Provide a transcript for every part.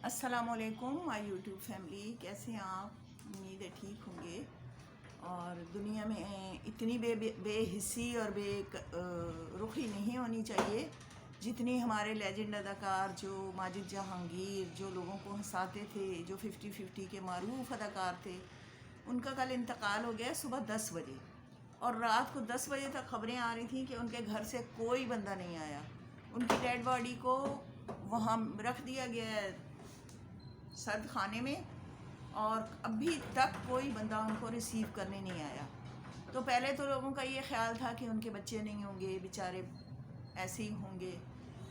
السلام علیکم مائی YouTube family, کیسے ہیں آپ؟ امید ہے ٹھیک ہوں گے۔ اور دنیا میں اتنی بے حسی اور بے رخی نہیں ہونی چاہیے جتنی ہمارے لیجنڈ اداکار جو ماجد جہانگیر، جو لوگوں کو ہنساتے تھے، جو 50-50 کے معروف اداکار تھے، ان کا کل انتقال ہو گیا صبح 10 بجے، اور رات کو 10 بجے تک خبریں آ رہی تھیں کہ ان کے گھر سے کوئی بندہ نہیں آیا۔ ان کی ڈیڈ باڈی کو وہاں رکھ دیا گیا ہے سرد خانے میں، اور ابھی تک کوئی بندہ ان کو ریسیو کرنے نہیں آیا۔ تو پہلے تو لوگوں کا یہ خیال تھا کہ ان کے بچے نہیں ہوں گے، بیچارے ایسے ہی ہوں گے،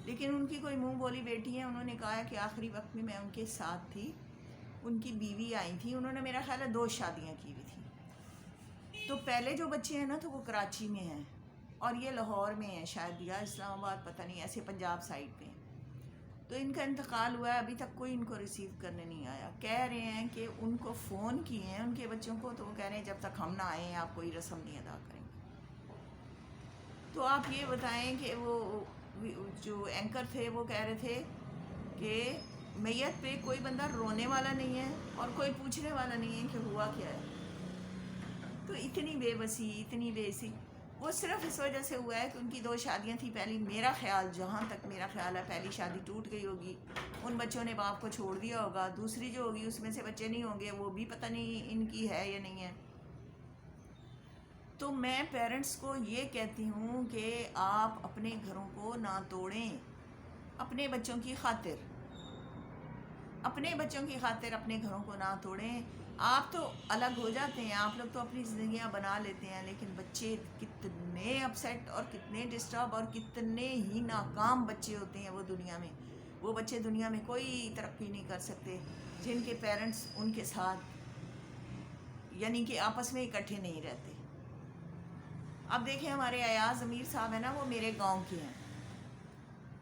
لیکن ان کی کوئی منہ بولی بیٹی ہے، انہوں نے کہا کہ آخری وقت میں ان کے ساتھ تھی، ان کی بیوی آئی تھی، انہوں نے میرا خیال ہے 2 شادیاں کی ہوئی تھیں۔ تو پہلے جو بچے ہیں نا تو وہ کراچی میں ہیں، اور یہ لاہور میں ہیں شاید، یا اسلام آباد، پتہ نہیں، ایسے پنجاب سائڈ پہ ہیں۔ تو ان کا انتقال ہوا ہے، ابھی تک کوئی ان کو ریسیو کرنے نہیں آیا۔ کہہ رہے ہیں کہ ان کو فون کیے ہیں ان کے بچوں کو، تو وہ کہہ رہے ہیں جب تک ہم نہ آئیں آپ کوئی رسم نہیں ادا کریں گے۔ تو آپ یہ بتائیں کہ وہ جو اینکر تھے وہ کہہ رہے تھے کہ میت پہ کوئی بندہ رونے والا نہیں ہے اور کوئی پوچھنے والا نہیں ہے کہ ہوا کیا ہے۔ تو اتنی بے بسی، اتنی بے سی، وہ صرف اس وجہ سے ہوا ہے کہ ان کی 2 شادیاں تھیں۔ پہلی، میرا خیال، جہاں تک میرا خیال ہے، پہلی شادی ٹوٹ گئی ہوگی، ان بچوں نے باپ کو چھوڑ دیا ہوگا۔ دوسری جو ہوگی اس میں سے بچے نہیں ہوں گے، وہ بھی پتہ نہیں ان کی ہے یا نہیں ہے۔ تو میں پیرنٹس کو یہ کہتی ہوں کہ آپ اپنے گھروں کو نہ توڑیں، اپنے بچوں کی خاطر، اپنے بچوں کی خاطر اپنے گھروں کو نہ توڑیں۔ آپ تو الگ ہو جاتے ہیں، آپ لوگ تو اپنی زندگیاں بنا لیتے ہیں، لیکن بچے کتنے اپسیٹ اور کتنے ڈسٹرب اور کتنے ہی ناکام بچے ہوتے ہیں وہ دنیا میں۔ وہ بچے دنیا میں کوئی ترقی نہیں کر سکتے جن کے پیرنٹس ان کے ساتھ، یعنی کہ آپس میں اکٹھے نہیں رہتے۔ اب دیکھیں، ہمارے ایاز امیر صاحب ہیں نا، وہ میرے گاؤں کے ہیں،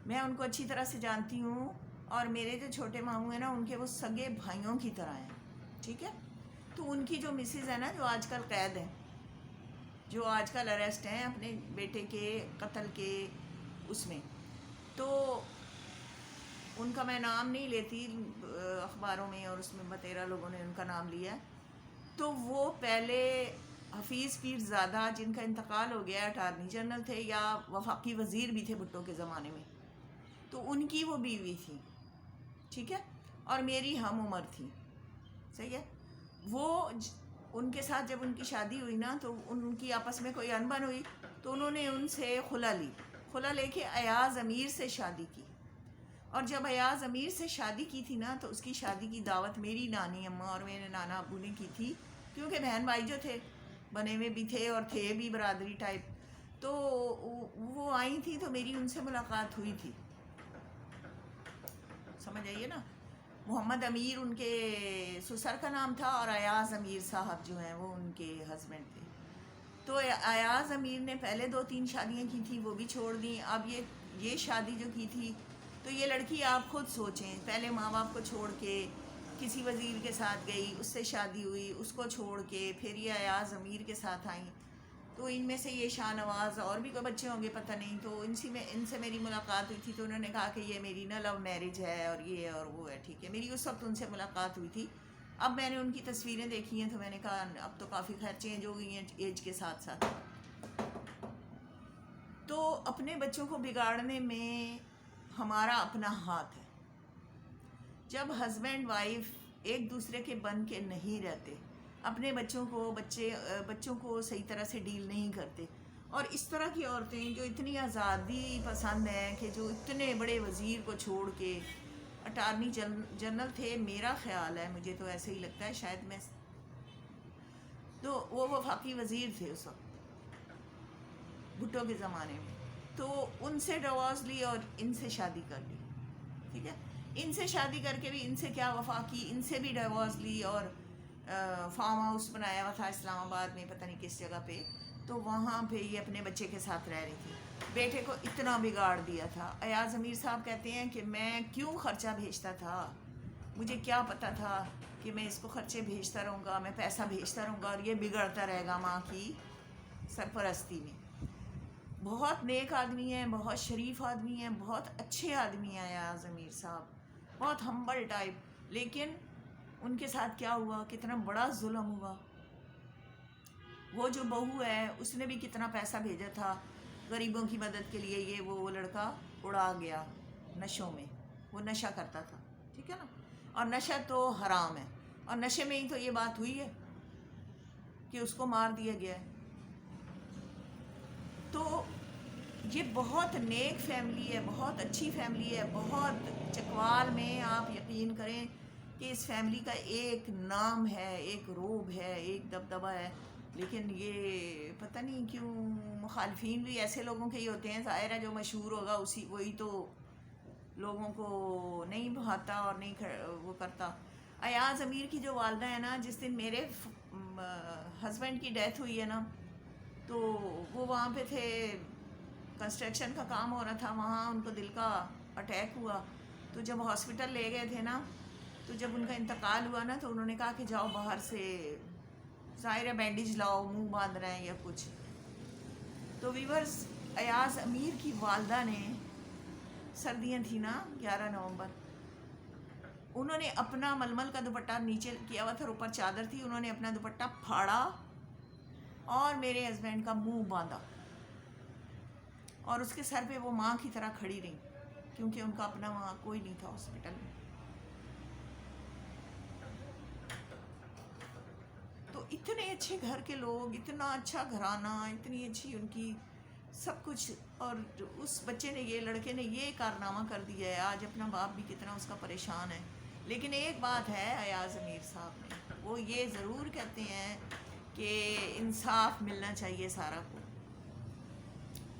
میں ان کو اچھی طرح سے جانتی ہوں، اور میرے جو چھوٹے ماموں ہیں نا، ان کے وہ سگے بھائیوں کی طرح ہیں، ٹھیک ہے۔ تو ان کی جو مسز ہے نا، جو آج کل قید ہیں، جو آج کل اریسٹ ہیں اپنے بیٹے کے قتل کے اس میں، تو ان کا میں نام نہیں لیتی، اخباروں میں اور اس میں بتیرہ لوگوں نے ان کا نام لیا ہے۔ تو وہ پہلے حفیظ پیر زادہ، جن کا انتقال ہو گیا، اٹارنی جنرل تھے یا وفاقی وزیر بھی تھے بھٹو کے زمانے میں، تو ان کی وہ بیوی تھی، ٹھیک ہے، اور میری ہم عمر تھی، صحیح ہے۔ وہ ان کے ساتھ جب ان کی شادی ہوئی نا، تو ان کی آپس میں کوئی انبن ہوئی، تو انہوں نے ان سے خلا لی، خلا لے کے ایاز امیر سے شادی کی۔ اور جب ایاز امیر سے شادی کی تھی نا، تو اس کی شادی کی دعوت میری نانی اماں اور میرے نانا ابو نے کی تھی، کیونکہ بہن بھائی جو تھے بنے ہوئے بھی تھے اور تھے بھی برادری ٹائپ، تو وہ آئی تھی، تو میری ان سے ملاقات ہوئی تھی، سمجھ آئیے نا۔ محمد امیر ان کے سسر کا نام تھا، اور ایاز امیر صاحب جو ہیں وہ ان کے ہسبینڈ تھے۔ تو ایاز امیر نے پہلے 2-3 شادیاں کی تھی، وہ بھی چھوڑ دیں۔ اب یہ شادی جو کی تھی، تو یہ لڑکی آپ خود سوچیں، پہلے ماں باپ کو چھوڑ کے کسی وزیر کے ساتھ گئی، اس سے شادی ہوئی، اس کو چھوڑ کے پھر یہ ایاز امیر کے ساتھ آئیں۔ تو ان میں سے یہ شاہ نواز اور بھی کوئی بچے ہوں گے پتہ نہیں، تو ان سے میری ملاقات ہوئی تھی، تو انہوں نے کہا کہ یہ میری نا لو میرج ہے، اور یہ اور وہ ہے، ٹھیک ہے۔ میری اس وقت ان سے ملاقات ہوئی تھی۔ اب میں نے ان کی تصویریں دیکھی ہیں، تو میں نے کہا اب تو کافی خیر چینج ہو گئی ہیں ایج کے ساتھ ساتھ۔ تو اپنے بچوں کو بگاڑنے میں ہمارا اپنا ہاتھ ہے۔ جب ہسبینڈ وائف ایک دوسرے کے بن کے نہیں رہتے، اپنے بچوں کو صحیح طرح سے ڈیل نہیں کرتے، اور اس طرح کی عورتیں جو اتنی آزادی پسند ہیں کہ جو اتنے بڑے وزیر کو چھوڑ کے اٹارنی جنرل تھے، میرا خیال ہے، مجھے تو ایسے ہی لگتا ہے، شاید میں، تو وہ وفاقی وزیر تھے اس وقت بھٹو کے زمانے میں، تو ان سے ڈیورس لی اور ان سے شادی کر لی، ٹھیک ہے۔ ان سے شادی کر کے بھی ان سے کیا وفا کی، ان سے بھی ڈیورس لی، اور فارم ہاؤس بنایا ہوا تھا اسلام آباد میں، پتہ نہیں کس جگہ پہ، تو وہاں پہ یہ اپنے بچے کے ساتھ رہ رہی تھی۔ بیٹے کو اتنا بگاڑ دیا تھا۔ ایاز امیر صاحب کہتے ہیں کہ میں کیوں خرچہ بھیجتا تھا، مجھے کیا پتہ تھا کہ میں اس کو خرچے بھیجتا رہوں گا، میں پیسہ بھیجتا رہوں گا، اور یہ بگڑتا رہے گا ماں کی سرپرستی میں۔ بہت نیک آدمی ہیں، بہت شریف آدمی ہیں، بہت اچھے آدمی ہیں ایاز امیر صاحب، بہت ہمبل ٹائپ، لیکن ان کے ساتھ کیا ہوا، کتنا بڑا ظلم ہوا. وہ جو بہو ہے اس نے بھی کتنا پیسہ بھیجا تھا غریبوں کی مدد کے لیے، یہ وہ لڑکا اڑا گیا نشوں میں. وہ نشہ کرتا تھا، ٹھیک ہے نا، اور نشہ تو حرام ہے، اور نشے میں ہی تو یہ بات ہوئی ہے کہ اس کو مار دیا گیا ہے. تو یہ بہت نیک فیملی ہے، بہت اچھی فیملی ہے، بہت چکوال میں آپ یقین کریں کہ اس فیملی کا ایک نام ہے، ایک روب ہے، ایک دبدبہ ہے. لیکن یہ پتہ نہیں کیوں مخالفین بھی ایسے لوگوں کے ہی ہوتے ہیں. ظاہر ہے جو مشہور ہوگا اسی وہی تو لوگوں کو نہیں بھاتا اور نہیں وہ کرتا. ایاز امیر کی جو والدہ ہے نا، جس دن میرے ہسبینڈ کی ڈیتھ ہوئی ہے نا، تو وہ وہاں پہ تھے، کنسٹرکشن کا کام ہو رہا تھا وہاں، ان کو دل کا اٹیک ہوا. تو جب ہاسپٹل لے گئے تھے نا، تو جب ان کا انتقال ہوا نا، تو انہوں نے کہا کہ جاؤ باہر سے ظاہر ہے بینڈیج لاؤ، منہ باندھ رہے ہیں یا کچھ. تو ویورز، ایاز امیر کی والدہ نے، سردیاں تھیں نا 11 نومبر، انہوں نے اپنا ململ کا دوپٹہ نیچے کیا ہوا تھا، اوپر چادر تھی، انہوں نے اپنا دوپٹہ پھاڑا اور میرے ہسبینڈ کا منہ باندھا، اور اس کے سر پہ وہ ماں کی طرح کھڑی رہی، کیونکہ ان کا اپنا وہاں کوئی نہیں تھا ہاسپٹل میں. تو اتنے اچھے گھر کے لوگ، اتنا اچھا گھرانہ، اتنی اچھی ان کی سب کچھ، اور اس بچے نے، یہ لڑکے نے یہ کارنامہ کر دیا ہے. آج اپنا باپ بھی کتنا اس کا پریشان ہے. لیکن ایک بات ہے ایاز امیر صاحب میں، وہ یہ ضرور کہتے ہیں کہ انصاف ملنا چاہیے سارا کو.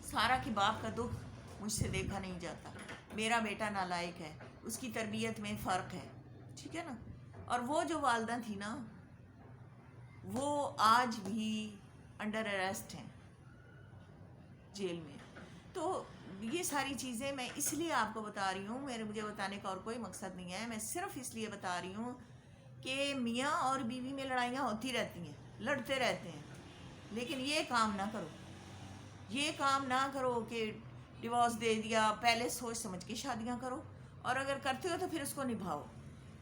سارا کے باپ کا دکھ مجھ سے دیکھا نہیں جاتا. میرا بیٹا نالائق ہے، اس کی تربیت میں فرق ہے، ٹھیک ہے نا. اور وہ جو والدہ تھی نا، وہ آج بھی انڈر اریسٹ ہیں جیل میں. تو یہ ساری چیزیں میں اس لیے آپ کو بتا رہی ہوں، مجھے بتانے کا اور کوئی مقصد نہیں ہے. میں صرف اس لیے بتا رہی ہوں کہ میاں اور بیوی میں لڑائیاں ہوتی رہتی ہیں، لڑتے رہتے ہیں، لیکن یہ کام نہ کرو، یہ کام نہ کرو کہ ڈیورس دے دیا. پہلے سوچ سمجھ کے شادیاں کرو، اور اگر کرتے ہو تو پھر اس کو نبھاؤ.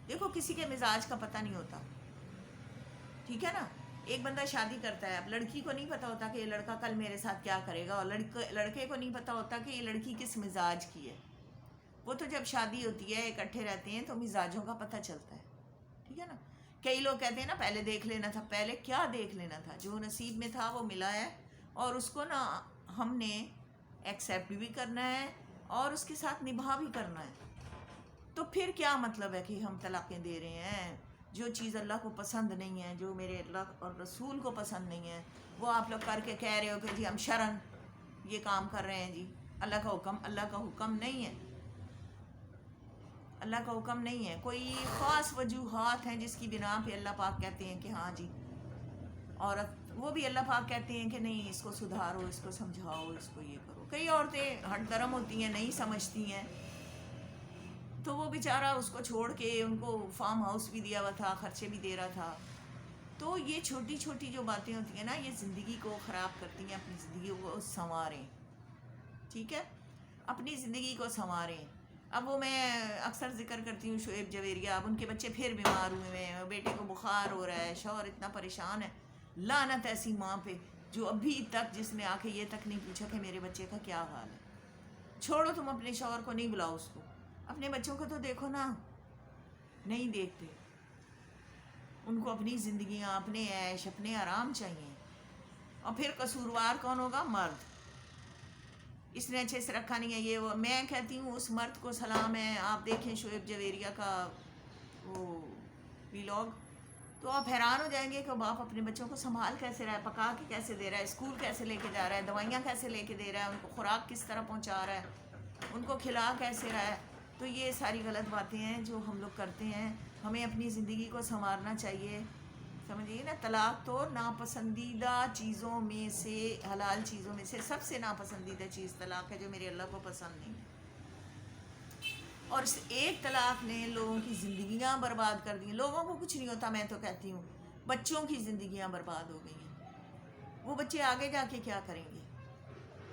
دیکھو کسی کے مزاج کا پتہ نہیں ہوتا، ٹھیک ہے نا. ایک بندہ شادی کرتا ہے، اب لڑکی کو نہیں پتہ ہوتا کہ یہ لڑکا کل میرے ساتھ کیا کرے گا، اور لڑکے کو نہیں پتہ ہوتا کہ یہ لڑکی کس مزاج کی ہے. وہ تو جب شادی ہوتی ہے، اکٹھے رہتے ہیں، تو مزاجوں کا پتہ چلتا ہے، ٹھیک ہے نا. کئی لوگ کہتے ہیں نا پہلے دیکھ لینا تھا. پہلے کیا دیکھ لینا تھا، جو نصیب میں تھا وہ ملا ہے، اور اس کو نا ہم نے ایکسیپٹ بھی کرنا ہے اور اس کے ساتھ نبھا بھی کرنا ہے. تو پھر کیا مطلب ہے کہ ہم طلاقیں دے رہے ہیں؟ جو چیز اللہ کو پسند نہیں ہے، جو میرے اللہ اور رسول کو پسند نہیں ہے، وہ آپ لوگ کر کے کہہ رہے ہو کہ جی ہم شرن یہ کام کر رہے ہیں. جی اللہ کا حکم نہیں ہے، اللہ کا حکم نہیں ہے. کوئی خاص وجوہات ہیں جس کی بنا پہ اللہ پاک کہتے ہیں کہ ہاں جی عورت، وہ بھی اللہ پاک کہتے ہیں کہ نہیں، اس کو سدھارو، اس کو سمجھاؤ، اس کو یہ کرو. کئی عورتیں ہٹ درم ہوتی ہیں، نہیں سمجھتی ہیں، تو وہ بیچارہ اس کو چھوڑ کے، ان کو فارم ہاؤس بھی دیا ہوا تھا، خرچے بھی دے رہا تھا. تو یہ چھوٹی چھوٹی جو باتیں ہوتی ہیں نا، یہ زندگی کو خراب کرتی ہیں. اپنی زندگی کو سنواریں، ٹھیک ہے، اپنی زندگی کو سنواریں. اب وہ میں اکثر ذکر کرتی ہوں شعیب جویریہ، اب ان کے بچے پھر بیمار ہوئے ہیں، بیٹے کو بخار ہو رہا ہے، شوہر اتنا پریشان ہے. لعنت ایسی ماں پہ جو ابھی تک، جس نے آ کے یہ تک نہیں پوچھا کہ میرے بچے کا کیا حال ہے. چھوڑو تم اپنے شوہر کو، نہیں بلاؤ اس کو، اپنے بچوں کو تو دیکھو نا. نہیں دیکھتے، ان کو اپنی زندگیاں، اپنے عیش، اپنے آرام چاہیے. اور پھر قصوروار کون ہوگا؟ مرد. اس نے اچھے سے رکھا نہیں ہے، یہ وہ. میں کہتی ہوں اس مرد کو سلام ہے. آپ دیکھیں شعیب جویریہ کا وہ ویلاگ، تو آپ حیران ہو جائیں گے کہ باپ اپنے بچوں کو سنبھال کیسے رہا ہے، پکا کے کیسے دے رہا ہے، اسکول کیسے لے کے جا رہا ہے، دوائیاں کیسے لے کے دے رہا ہے، ان کو خوراک کس طرح پہنچا رہا ہے، ان کو کھلا کیسے رہا ہے. تو یہ ساری غلط باتیں ہیں جو ہم لوگ کرتے ہیں. ہمیں اپنی زندگی کو سنوارنا چاہیے، سمجھیے نا. طلاق تو ناپسندیدہ چیزوں میں سے، حلال چیزوں میں سے سب سے ناپسندیدہ چیز طلاق ہے، جو میرے اللہ کو پسند نہیں ہے. اور اس ایک طلاق نے لوگوں کی زندگیاں برباد کر دی ہیں. لوگوں کو کچھ نہیں ہوتا، میں تو کہتی ہوں بچوں کی زندگیاں برباد ہو گئی ہیں. وہ بچے آگے جا کے کیا کریں گے؟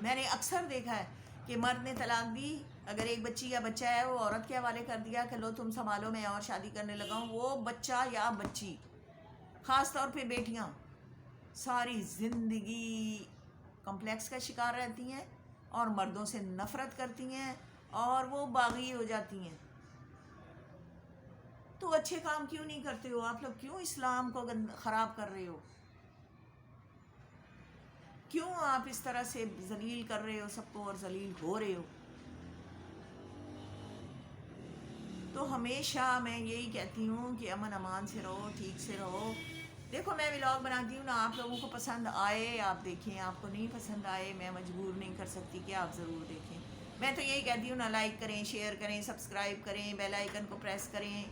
میں نے اکثر دیکھا ہے کہ مرد نے طلاق دی، اگر ایک بچی یا بچہ ہے وہ عورت کے حوالے کر دیا کہ لو تم سنبھالو میں اور شادی کرنے لگا ہوں، وہ بچہ یا بچی، خاص طور پہ بیٹیاں، ساری زندگی کمپلیکس کا شکار رہتی ہیں اور مردوں سے نفرت کرتی ہیں اور وہ باغی ہو جاتی ہیں۔ تو اچھے کام کیوں نہیں کرتے ہو آپ لوگ؟ کیوں اسلام کو خراب کر رہے ہو؟ کیوں آپ اس طرح سے ذلیل کر رہے ہو سب کو اور ذلیل ہو رہے ہو؟ تو ہمیشہ میں یہی کہتی ہوں کہ امن امان سے رہو، ٹھیک سے رہو۔ دیکھو میں ولاگ بناتی ہوں نا، آپ لوگوں کو پسند آئے آپ دیکھیں، آپ کو نہیں پسند آئے میں مجبور نہیں کر سکتی کہ آپ ضرور دیکھیں۔ میں تو یہی کہتی ہوں نا، لائک کریں، شیئر کریں، سبسکرائب کریں، بیل آئیکن کو پریس کریں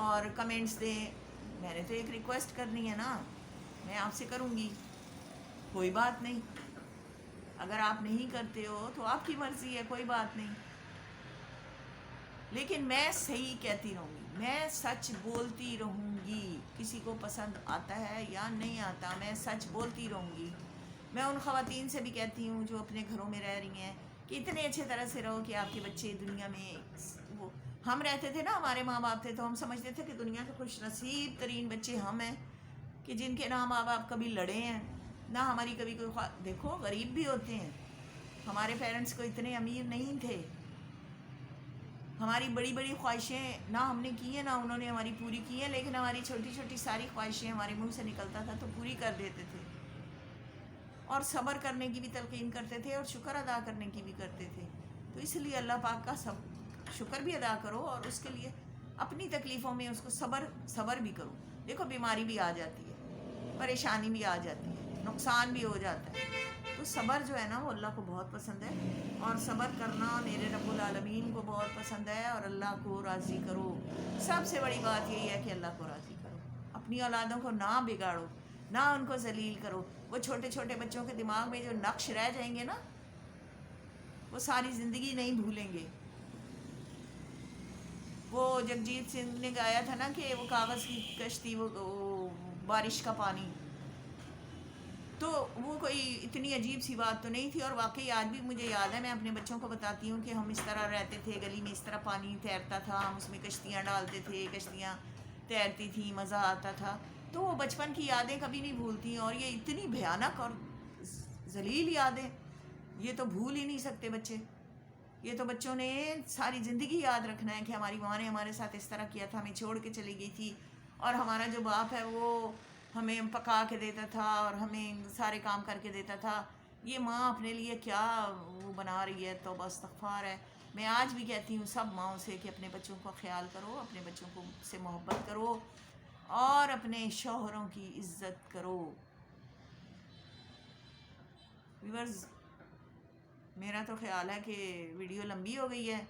اور کمنٹس دیں۔ میں نے تو ایک ریکویسٹ کرنی ہے نا، میں آپ سے کروں گی، کوئی بات نہیں۔ اگر آپ نہیں کرتے ہو تو آپ کی مرضی ہے، کوئی بات نہیں، لیکن میں صحیح کہتی رہوں گی، میں سچ بولتی رہوں گی۔ کسی کو پسند آتا ہے یا نہیں آتا، میں سچ بولتی رہوں گی۔ میں ان خواتین سے بھی کہتی ہوں جو اپنے گھروں میں رہ رہی ہیں کہ اتنے اچھے طرح سے رہو کہ آپ کے بچے دنیا میں، وہ ہم رہتے تھے نا، ہمارے ماں باپ تھے تو ہم سمجھتے تھے کہ دنیا کے خوش نصیب ترین بچے ہم ہیں کہ جن کے نہ ماں باپ کبھی لڑے ہیں، نہ ہماری کبھی کوئی دیکھو غریب بھی ہوتے ہیں، ہمارے پیرنٹس کو اتنے امیر نہیں تھے، ہماری بڑی بڑی خواہشیں نہ ہم نے کی ہیں نہ انہوں نے ہماری پوری کی ہیں، لیکن ہماری چھوٹی چھوٹی ساری خواہشیں ہمارے منہ سے نکلتا تھا تو پوری کر دیتے تھے، اور صبر کرنے کی بھی تلقین کرتے تھے اور شکر ادا کرنے کی بھی کرتے تھے۔ تو اس لیے اللہ پاک کا شکر بھی ادا کرو اور اس کے لیے اپنی تکلیفوں میں اس کو صبر بھی کرو۔ دیکھو بیماری بھی آ جاتی ہے، پریشانی بھی آ جاتی ہے، نقصان بھی ہو جاتا ہے، تو صبر جو ہے نا وہ اللہ کو بہت پسند ہے، اور صبر کرنا میرے رب العالمین کو بہت پسند ہے، اور اللہ کو راضی کرو۔ سب سے بڑی بات یہی ہے کہ اللہ کو راضی کرو، اپنی اولادوں کو نہ بگاڑو، نہ ان کو ذلیل کرو۔ وہ چھوٹے چھوٹے بچوں کے دماغ میں جو نقش رہ جائیں گے نا، وہ ساری زندگی نہیں بھولیں گے۔ وہ جگجیت سنگھ نے گایا تھا نا کہ وہ کاغذ کی کشتی، وہ بارش کا پانی، تو وہ کوئی اتنی عجیب سی بات تو نہیں تھی، اور واقعی آج بھی مجھے یاد ہے، میں اپنے بچوں کو بتاتی ہوں کہ ہم اس طرح رہتے تھے، گلی میں اس طرح پانی تیرتا تھا، ہم اس میں کشتیاں ڈالتے تھے، کشتیاں تیرتی تھیں، مزہ آتا تھا۔ تو وہ بچپن کی یادیں کبھی نہیں بھولتی، اور یہ اتنی بھیانک اور ذلیل یادیں، یہ تو بھول ہی نہیں سکتے بچے۔ یہ تو بچوں نے ساری زندگی یاد رکھنا ہے کہ ہماری ماں نے ہمارے ساتھ اس طرح کیا تھا، ہمیں چھوڑ کے چلی گئی تھی، اور ہمارا جو باپ ہے وہ ہمیں پکا کے دیتا تھا اور ہمیں سارے کام کر کے دیتا تھا۔ یہ ماں اپنے لیے کیا وہ بنا رہی ہے، توبہ استغفار ہے۔ میں آج بھی کہتی ہوں سب ماؤں سے کہ اپنے بچوں کا خیال کرو، اپنے بچوں کو سے محبت کرو اور اپنے شوہروں کی عزت کرو۔ ویورز، میرا تو خیال ہے کہ ویڈیو لمبی ہو گئی ہے،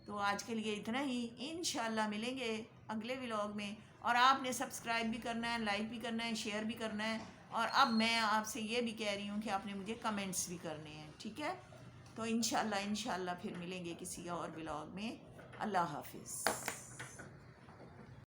تو آج کے لیے اتنا ہی۔ انشاءاللہ ملیں گے اگلے ولاگ میں، اور آپ نے سبسکرائب بھی کرنا ہے، لائک بھی کرنا ہے، شیئر بھی کرنا ہے، اور اب میں آپ سے یہ بھی کہہ رہی ہوں کہ آپ نے مجھے کمنٹس بھی کرنے ہیں، ٹھیک ہے؟ تو انشاءاللہ پھر ملیں گے کسی اور ولاگ میں۔ اللہ حافظ۔